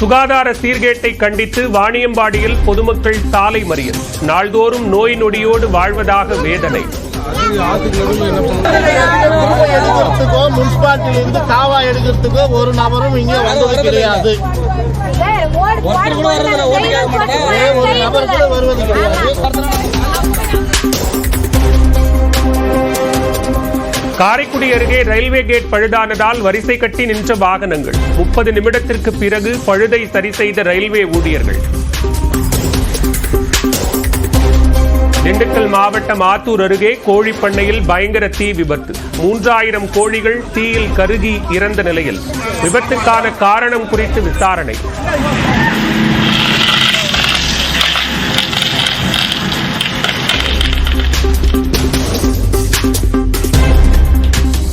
சுகாதார சீர்கேட்டை கண்டித்து வாணியம்பாடியில் பொதுமக்கள் சாலை மறியல். நாள்தோறும் நோய் நொடியோடு வாழ்வதாக வேதனை. முனிசிபாலிட்டியிலிருந்து காவா எடுக்கிறதுக்கோ ஒரு நபரும் இங்கே வந்தது கிடையாது. ஒரு நபர் கூட வருவது கிடையாது. காரைக்குடி அருகே ரயில்வே கேட் பழுதானதால் வரிசை கட்டி நின்ற வாகனங்கள். 30 நிமிடத்திற்கு பிறகு பழுதை சரி செய்த ரயில்வே ஊழியர்கள். திண்டுக்கல் மாவட்டம் ஆத்தூர் அருகே கோழிப்பண்ணையில் பயங்கர தீ விபத்து. 3000 கோழிகள் தீயில் கருகி இறந்த நிலையில். விபத்துக்கான காரணம் குறித்து விசாரணை.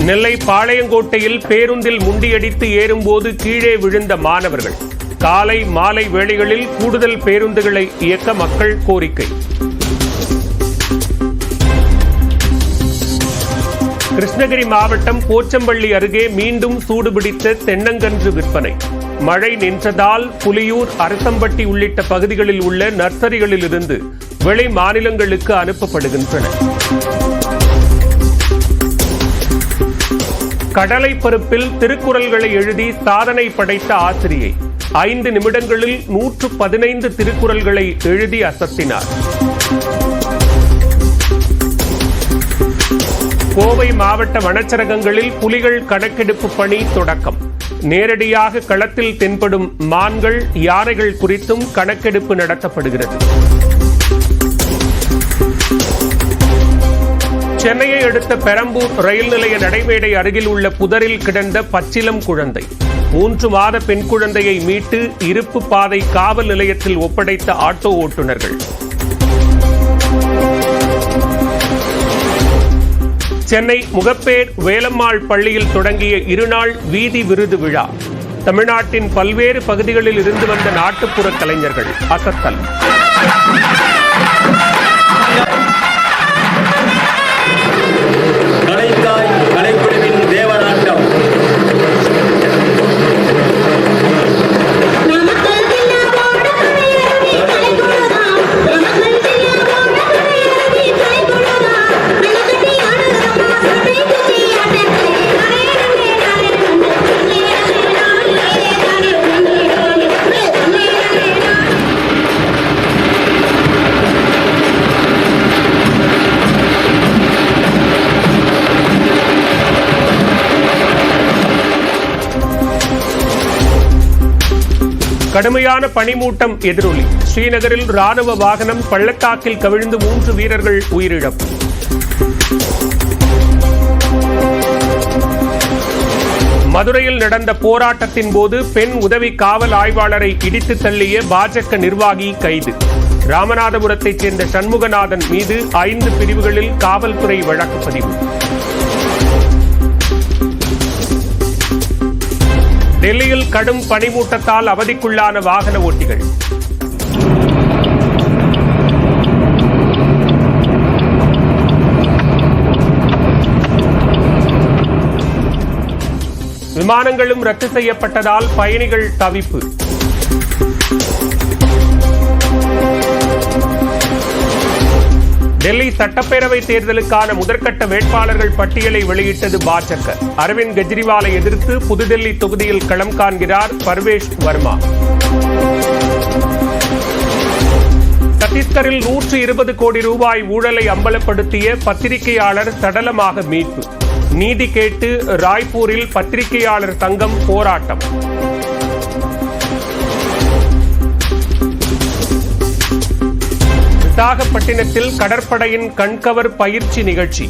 நெல்லை பாளையங்கோட்டையில் பேருந்தில் முண்டியடித்து ஏறும்போது கீழே விழுந்த மாணவர்கள். காலை மாலை வேளைகளில் கூடுதல் பேருந்துகளை இயக்க மக்கள் கோரிக்கை. கிருஷ்ணகிரி மாவட்டம் போச்சம்பள்ளி அருகே மீண்டும் சூடுபிடித்த தென்னங்கன்று விற்பனை. மழை நின்றதால் புலியூர், அரசம்பட்டி உள்ளிட்ட பகுதிகளில் உள்ள நர்சரிகளில் இருந்து வெளி மாநிலங்களுக்கு அனுப்பப்படுகின்றன. கடலை பருப்பில் திருக்குறள்களை எழுதி சாதனை படைத்த ஆசிரியை 5 நிமிடங்களில் 115 திருக்குறள்களை எழுதி அசத்தினார். கோவை மாவட்ட வனச்சரகங்களில் புலிகள் கணக்கெடுப்பு பணி தொடக்கம். நேரடியாக களத்தில் தென்படும் மான்கள், யானைகள் குறித்தும் கணக்கெடுப்பு நடத்தப்படுகிறது. சென்னையை அடுத்த பெரம்பூர் ரயில் நிலைய நடைமேடை அருகில் உள்ள புதரில் கிடந்த பச்சிலம் குழந்தை. 3 மாத பெண் குழந்தையை மீட்டு இருப்பு பாதை காவல் நிலையத்தில் ஒப்படைத்த ஆட்டோ ஓட்டுநர்கள். சென்னை முகப்பேர் வேலம்மாள் பள்ளியில் தொடங்கிய 2 நாள் வீதி விருது விழா. தமிழ்நாட்டின் பல்வேறு பகுதிகளில் இருந்து வந்த நாட்டுப்புற கலைஞர்கள் அசத்தல். கலைக்குழுவின் தேவநாட்டம். கடுமையான பனிமூட்டம் எதிரொலி. ஸ்ரீநகரில் ராணுவ வாகனம் பள்ளத்தாக்கில் கவிழ்ந்து 3 வீரர்கள் உயிரிழப்பு. மதுரையில் நடந்த போராட்டத்தின் போது பெண் உதவி காவல் ஆய்வாளரை இடித்து தள்ளிய பாஜக நிர்வாகி கைது. ராமநாதபுரத்தைச் சேர்ந்த சண்முகநாதன் மீது 5 பிரிவுகளில் காவல்துறை வழக்கு பதிவு. டெல்லியில் கடும் பனிமூட்டத்தால் அவதிக்குள்ளான வாகன ஓட்டிகள். விமானங்களும் ரத்து செய்யப்பட்டதால் பயணிகள் தவிப்பு. டெல்லி சட்டப்பேரவை தேர்தலுக்கான முதற்கட்ட வேட்பாளர்கள் பட்டியலை வெளியிட்டது பாஜக. அரவிந்த் கெஜ்ரிவாலை எதிர்த்து புதுடெல்லி தொகுதியில் களம் காண்கிறார் பர்வேஷ் வர்மா. சத்தீஸ்கரில் 120 கோடி ரூபாய் ஊழலை அம்பலப்படுத்திய பத்திரிகையாளர் சடலமாக மீட்பு. நீதி கேட்டு ராய்ப்பூரில் பத்திரிகையாளர் சங்கம் போராட்டம். விசாகப்பட்டினத்தில் கடற்படையின் கண்கவர் பயிற்சி நிகழ்ச்சி.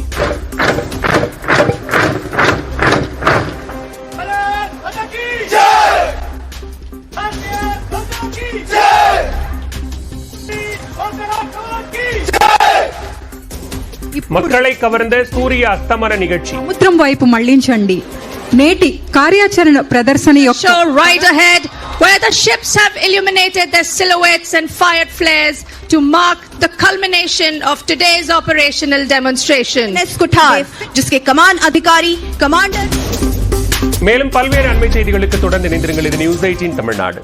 మక్కళై కవర్ంద సూర్య అస్తమన నిగழ்ச்சி సముద్రం వైపు మళ్లించండి. నేటి కార్యాచరణ ప్రదర్శన యొక్క right ahead where the ships have illuminated their silhouettes and fired flares to mark the culmination of today's operational demonstration. जिसके कमान अधिकारी कमांडर. மேலும் பல்வேறு அண்மை செய்திகளுக்கு தொடர்ந்து இணைந்திருங்கள். இது நியூஸ் 18 தமிழ்நாடு.